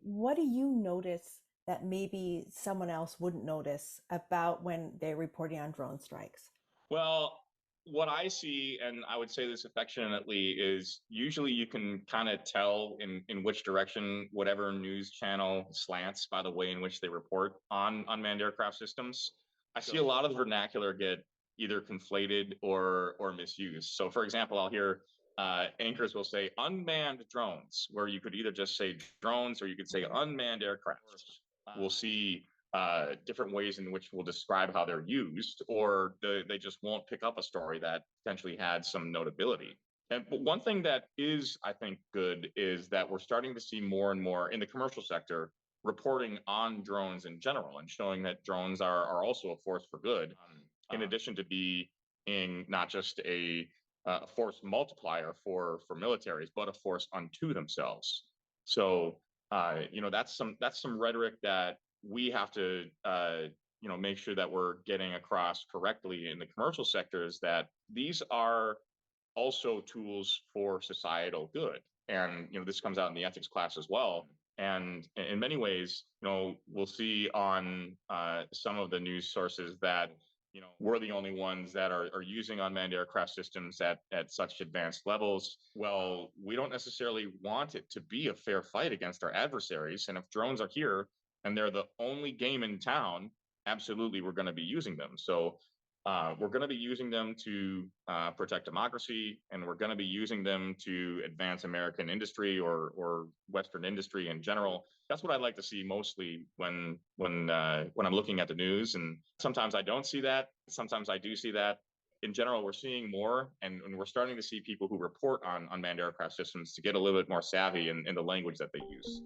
What do you notice that maybe someone else wouldn't notice about when they're reporting on drone strikes? Well, what I see, and I would say this affectionately, is usually you can kind of tell in which direction whatever news channel slants by the way in which they report on unmanned aircraft systems. I see a lot of the vernacular get either conflated or misused. So, for example, I'll hear anchors will say unmanned drones, where you could either just say drones or you could say unmanned aircraft. We'll see different ways in which we'll describe how they're used, or they just won't pick up a story that potentially had some notability. And but one thing that is, I think, good is that we're starting to see more and more in the commercial sector reporting on drones in general and showing that drones are also a force for good, in addition to being not just a force multiplier for militaries, but a force unto themselves. So that's some rhetoric that we have to make sure that we're getting across correctly in the commercial sectors, that these are also tools for societal good. And this comes out in the ethics class as well. And in many ways, we'll see on some of the news sources that we're the only ones that are using unmanned aircraft systems at such advanced levels. Well, we don't necessarily want it to be a fair fight against our adversaries. And if drones are here and they're the only game in town, absolutely we're going to be using them. So we're going to be using them to protect democracy, and we're going to be using them to advance American industry or Western industry in general. That's what I like to see mostly when I'm looking at the news. And sometimes I don't see that. Sometimes I do see that. In general, we're seeing more, and we're starting to see people who report on unmanned aircraft systems to get a little bit more savvy in the language that they use.